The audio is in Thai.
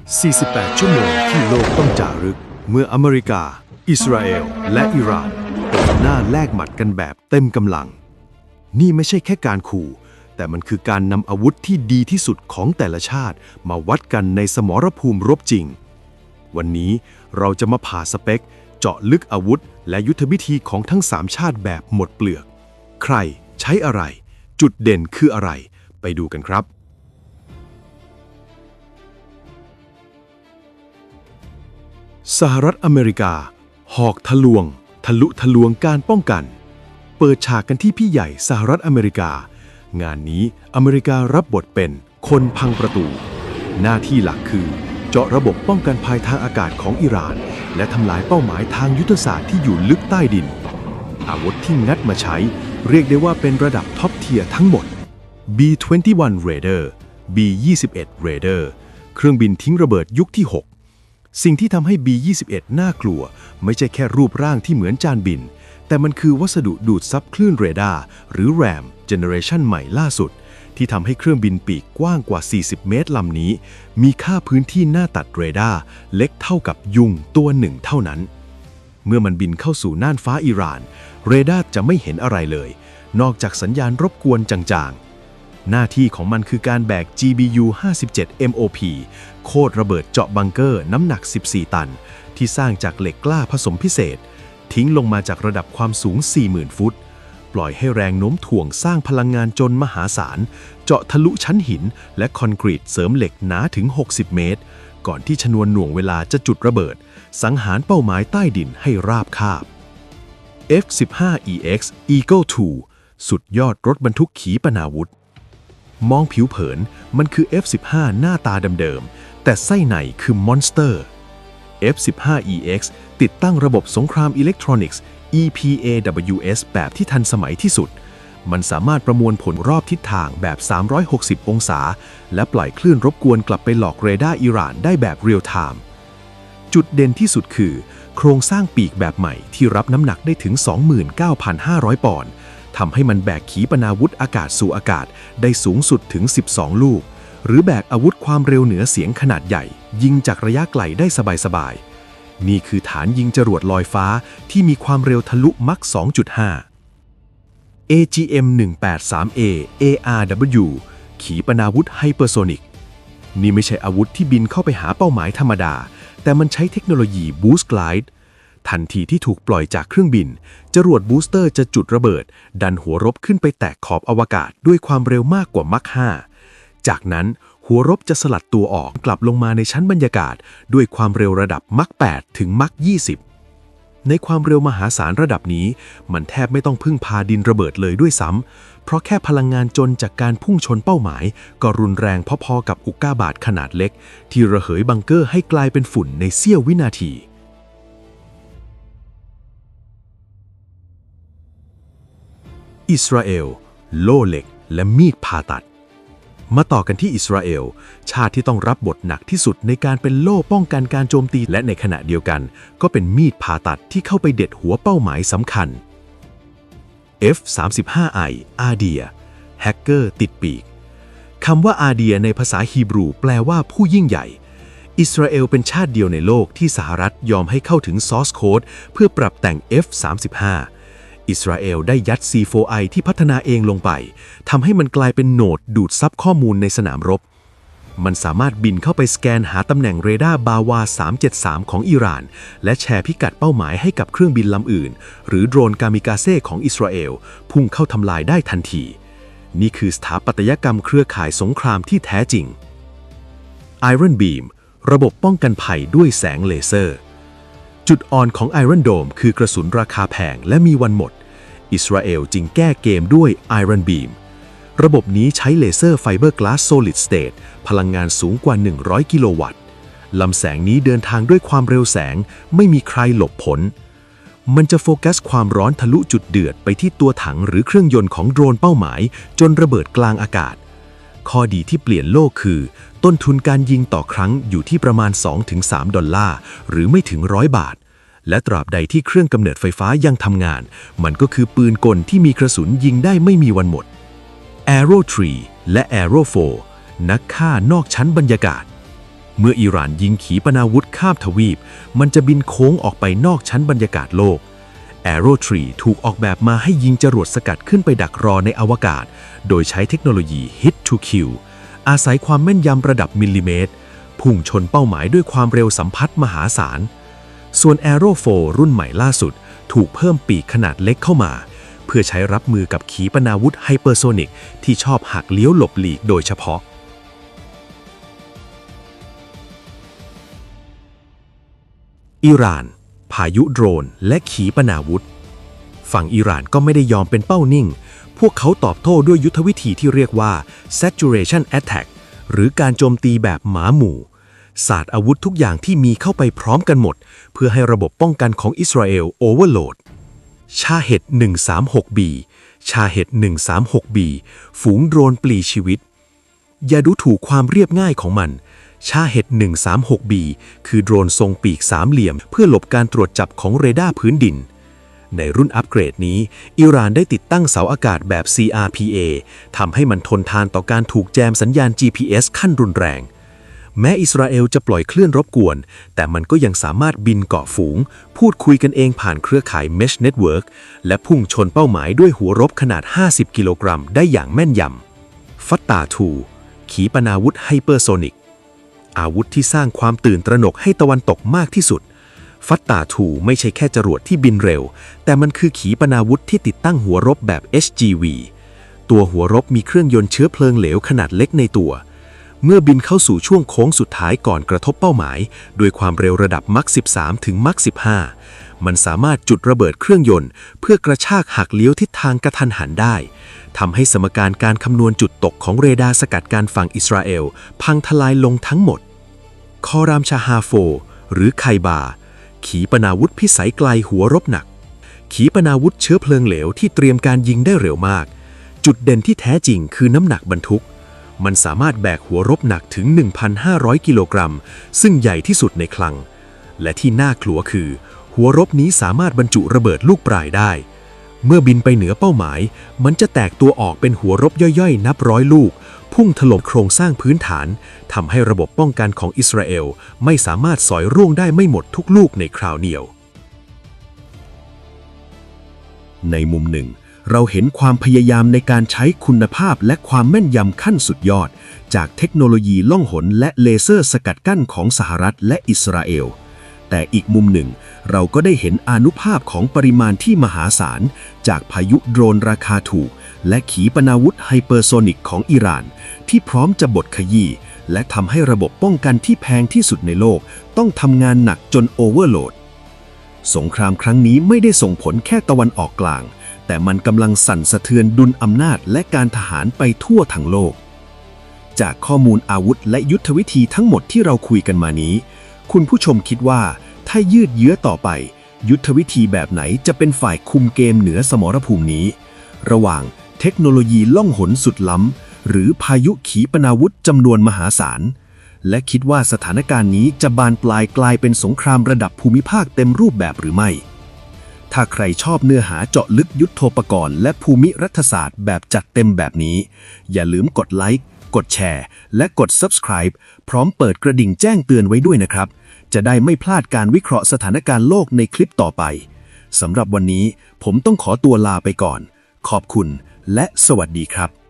48 ชั่วโมงที่โลกต้องจารึกเมื่ออเมริกา อิสราเอล และอิหร่านเปิดหน้าแลกหมัดกันแบบเต็มกำลัง นี่ไม่ใช่แค่การขู่ แต่มันคือการนำอาวุธที่ดีที่สุดของแต่ละชาติมาวัดกันในสมรภูมิรบจริง วันนี้เราจะมาผ่าสเปค เจาะลึกอาวุธและยุทธวิธีของทั้ง3ชาติแบบหมดเปลือก ใครใช้อะไร จุดเด่นคืออะไร ไปดูกันครับ สหรัฐอเมริกา หอกทะลวง ทะลุทะลวงการป้องกัน เปิดฉากกันที่พี่ใหญ่สหรัฐอเมริกางานนี้อเมริการับบทเป็นคนพังประตู หน้าที่หลักคือเจาะระบบป้องกันภัยทางอากาศของอิหร่าน และทำลายเป้าหมายทางยุทธศาสตร์ที่อยู่ลึกใต้ดิน อาวุธที่งัดมาใช้เรียกได้ว่าเป็นระดับท็อปเทียร์ทั้งหมด B-21 Raider B-21 Raider เครื่องบินทิ้งระเบิดยุคที่ 6 สิ่งที่ทำให้ B-21 น่ากลัวไม่ใช่แค่รูปร่างที่เหมือนจานบิน แต่มันคือวัสดุดูดซับคลื่นเรดาร์หรือ RAM เจเนอเรชันใหม่ล่าสุดที่ทำให้เครื่องบินปีกกว้างกว่า 40 เมตรลำนี้มีค่าพื้นที่หน้าตัดเรดาร์เล็กเท่ากับยุงตัวหนึ่งเท่านั้น เมื่อมันบินเข้าสู่น่านฟ้าอิหร่านเรดาร์จะไม่เห็นอะไรเลยนอกจากสัญญาณรบกวนจางๆหน้าที่ของมันคือการแบก GBU-57 MOP โคตรระเบิดเจาะบังเกอร์น้ำหนัก 14 ตันที่สร้างจากเหล็กกล้าผสมพิเศษทิ้งลงมาจากระดับความสูง 40,000 ฟุตปล่อยให้แรงโน้มถ่วงสร้างพลังงานจนมหาศาลเจาะทะลุชั้นหินและคอนกรีตเสริมเหล็กหนาถึง 60 เมตรก่อนที่ชนวนหน่วงเวลาจะจุดระเบิดสังหารเป้าหมายใต้ดินให้ราบคาบ F-15EX Eagle II สุดยอดรถบรรทุกขีปนาวุธมองผิวเผินมันคือ F-15 หน้าตาเดิมๆแต่ไส้ในคือมอนสเตอร์ F-15EX ติดตั้งระบบสงครามอิเล็กทรอนิกส์ EPAWS แบบที่ทันสมัยที่สุดมันสามารถประมวลผลรอบทิศทางแบบ 360 องศาและปล่อยคลื่นรบกวนกลับไปหลอกเรดาร์อิหร่านได้แบบเรียลไทม์จุดเด่นที่สุดคือโครงสร้างปีกแบบใหม่ที่รับน้ำหนักได้ถึง 29,500 ปอนด์ทำให้มันแบกขีปนาวุธอากาศสู่อากาศได้สูงสุดถึง 12 ลูกหรือแบกอาวุธความเร็วเหนือเสียงขนาดใหญ่ยิงจากระยะไกลได้สบายๆนี่คือฐานยิงจรวดลอยฟ้าที่มีความเร็วทะลุมัค 2.5 AGM-183A ARW ขีปนาวุธไฮเปอร์โซนิกนี่ไม่ใช่อาวุธที่บินเข้าไปหาเป้าหมายธรรมดาแต่มันใช้เทคโนโลยี Boost Glide ทันทีที่ถูกปล่อยจากเครื่องบินจรวดบูสเตอร์จะจุดระเบิดดันหัวรบขึ้นไปแตะขอบอวกาศด้วยความเร็วมากกว่ามัค 5 จากนั้นหัวรบจะสลัดตัวออกกลับลงมาในชั้นบรรยากาศด้วยความเร็วระดับมัค 8 ถึงมัค 20 ในความเร็วมหาศาลระดับนี้มันแทบไม่ต้องพึ่งพาดินระเบิดเลยด้วยซ้ำเพราะแค่พลังงานจนจากการพุ่งชนเป้าหมายก็รุนแรงพอๆกับอุกกาบาตขนาดเล็กที่ระเหยบังเกอร์ให้กลายเป็นฝุ่นในเสี้ยววินาทีอิสราเอลโล่เหล็กและมีดผ่าตัดมาต่อกันที่อิสราเอลชาติที่ต้องรับบทหนักที่สุดในการเป็นโล่ป้องกันการโจมตีและในขณะเดียวกันก็เป็นมีดผ่าตัดที่เข้าไปเด็ดหัวเป้าหมายสำคัญ F-35I อาเดียแฮกเกอร์ติดปีกคำว่าอาเดียในภาษาฮีบรูแปลว่าผู้ยิ่งใหญ่อิสราเอลเป็นชาติเดียวในโลกที่สหรัฐยอมให้เข้าถึงซอร์สโค้ดเพื่อปรับแต่ง F-35อิสราเอลได้ยัด C4I ที่พัฒนาเองลงไปทำให้มันกลายเป็นโหนดดูดซับข้อมูลในสนามรบมันสามารถบินเข้าไปสแกนหาตำแหน่งเรดาร์บาวา 373 ของอิหร่านและแชร์พิกัดเป้าหมายให้กับเครื่องบินลำอื่นหรือโดรนกามิกาเซ่ของอิสราเอลพุ่งเข้าทำลายได้ทันทีนี่คือสถาปัตยกรรมเครือข่ายสงครามที่แท้จริง Iron Beam ระบบป้องกันภัยด้วยแสงเลเซอร์จุดอ่อนของ Iron Dome คือกระสุนราคาแพงและมีวันหมดอิสราเอลจึงแก้เกมด้วย Iron Beam ระบบนี้ใช้เลเซอร์ไฟเบอร์กลาส Solid State พลังงานสูงกว่า 100 กิโลวัตต์ลำแสงนี้เดินทางด้วยความเร็วแสงไม่มีใครหลบพ้นมันจะโฟกัสความร้อนทะลุจุดเดือดไปที่ตัวถังหรือเครื่องยนต์ของโดรนเป้าหมายจนระเบิดกลางอากาศข้อดีที่เปลี่ยนโลกคือต้นทุนการยิงต่อครั้งอยู่ที่ประมาณ 2-3 ดอลลาร์หรือไม่ถึง100 บาทและตราบใดที่เครื่องกำเนิดไฟฟ้ายังทำงานมันก็คือปืนกลที่มีกระสุนยิงได้ไม่มีวันหมด Arrow 3 และ Arrow 4 นักฆ่านอกชั้นบรรยากาศ เมื่ออิหร่านยิงขีปนาวุธข้ามทวีปมันจะบินโค้งออกไปนอกชั้นบรรยากาศโลก Arrow 3 ถูกออกแบบมาให้ยิงจรวดสกัดขึ้นไปดักรอในอวกาศโดยใช้เทคโนโลยี Hit to Kill อาศัยความแม่นยำระดับมิลลิเมตรพุ่งชนเป้าหมายด้วยความเร็วสัมผัสมหาศาลส่วน Arrow 4 รุ่นใหม่ล่าสุดถูกเพิ่มปีกขนาดเล็กเข้ามาเพื่อใช้รับมือกับขีปนาวุธไฮเปอร์โซนิกที่ชอบหักเลี้ยวหลบหลีกโดยเฉพาะอิหร่านพายุโดรนและขีปนาวุธฝั่งอิหร่านก็ไม่ได้ยอมเป็นเป้านิ่งพวกเขาตอบโต้ด้วยยุทธวิธีที่เรียกว่า saturation attack หรือการโจมตีแบบหมาหมู่สาดอาวุธทุกอย่างที่มีเข้าไปพร้อมกันหมดเพื่อให้ระบบป้องกันของอิสราเอลโอเวอร์โหลดชาเฮด 136B ชาเฮด 136B ฝูงโดรนปลีชีวิตอย่าดูถูกความเรียบง่ายของมันชาเฮด 136B คือโดรนทรงปีกสามเหลี่ยมเพื่อหลบการตรวจจับของเรดาร์พื้นดินในรุ่นอัปเกรดนี้อิหร่านได้ติดตั้งเสาอากาศแบบ CRPA ทำให้มันทนทานต่อการถูกแจมสัญญาณ GPS ขั้นรุนแรงแม้อิสราเอลจะปล่อยคลื่นรบกวนแต่มันก็ยังสามารถบินเกาะฝูงพูดคุยกันเองผ่านเครือข่าย Mesh Network และพุ่งชนเป้าหมายด้วยหัวรบขนาด50กิโลกรัมได้อย่างแม่นยำฟัตตา2ขีปนาวุธไฮเปอร์โซนิกอาวุธที่สร้างความตื่นตระหนกให้ตะวันตกมากที่สุดฟัตตา2ไม่ใช่แค่จรวดที่บินเร็วแต่มันคือขีปนาวุธที่ติดตั้งหัวรบแบบ HGV ตัวหัวรบมีเครื่องยนต์เชื้อเพลิงเหลวขนาดเล็กในตัวเมื่อบินเข้าสู่ช่วงโค้งสุดท้ายก่อนกระทบเป้าหมายด้วยความเร็วระดับมัค13ถึงมัค15มันสามารถจุดระเบิดเครื่องยนต์เพื่อกระชากหักเลี้ยวทิศทางกระทันหันได้ทำให้สมการการคำนวณจุดตกของเรดาร์สกัดการฝั่งอิสราเอลพังทลายลงทั้งหมดคอรามชาฮาโฟหรือไคบาขีปนาวุธพิสัยไกลหัวรบหนักขีปนาวุธเชื้อเพลิงเหลวที่เตรียมการยิงได้เร็วมากจุดเด่นที่แท้จริงคือน้ำหนักบรรทุกมันสามารถแบกหัวรบหนักถึง 1,500 กิโลกรัมซึ่งใหญ่ที่สุดในคลังและที่น่ากลัวคือหัวรบนี้สามารถบรรจุระเบิดลูกปลายได้เมื่อบินไปเหนือเป้าหมายมันจะแตกตัวออกเป็นหัวรบย่อยๆนับร้อยลูกพุ่งถล่มโครงสร้างพื้นฐานทำให้ระบบป้องกันของอิสราเอลไม่สามารถสอยร่วงได้ไม่หมดทุกลูกในคราวเดียวในมุมหนึ่งเราเห็นความพยายามในการใช้คุณภาพและความแม่นยำขั้นสุดยอดจากเทคโนโลยีล่องหนและเลเซอร์สกัดกั้นของสหรัฐและอิสราเอลแต่อีกมุมหนึ่งเราก็ได้เห็นอานุภาพของปริมาณที่มหาศาลจากพายุโดรนราคาถูกและขีปนาวุธไฮเปอร์โซนิกของอิหร่านที่พร้อมจะบดขยี้และทำให้ระบบป้องกันที่แพงที่สุดในโลกต้องทำงานหนักจนโอเวอร์โหลดสงครามครั้งนี้ไม่ได้ส่งผลแค่ตะวันออกกลางแต่มันกำลังสั่นสะเทือนดุลอำนาจและการทหารไปทั่วทั้งโลกจากข้อมูลอาวุธและยุทธวิธีทั้งหมดที่เราคุยกันมานี้คุณผู้ชมคิดว่าถ้ายืดเยื้อต่อไปยุทธวิธีแบบไหนจะเป็นฝ่ายคุมเกมเหนือสมรภูมินี้ระหว่างเทคโนโลยีล่องหนสุดล้ำหรือพายุขีปนาวุธจำนวนมหาศาลและคิดว่าสถานการณ์นี้จะบานปลายกลายเป็นสงครามระดับภูมิภาคเต็มรูปแบบหรือไม่ถ้าใครชอบเนื้อหาเจาะลึกยุทโธปกรณ์และภูมิรัฐศาสตร์แบบจัดเต็มแบบนี้อย่าลืมกดไลค์กดแชร์และกด Subscribe พร้อมเปิดกระดิ่งแจ้งเตือนไว้ด้วยนะครับจะได้ไม่พลาดการวิเคราะห์สถานการณ์โลกในคลิปต่อไปสำหรับวันนี้ผมต้องขอตัวลาไปก่อนขอบคุณและสวัสดีครับ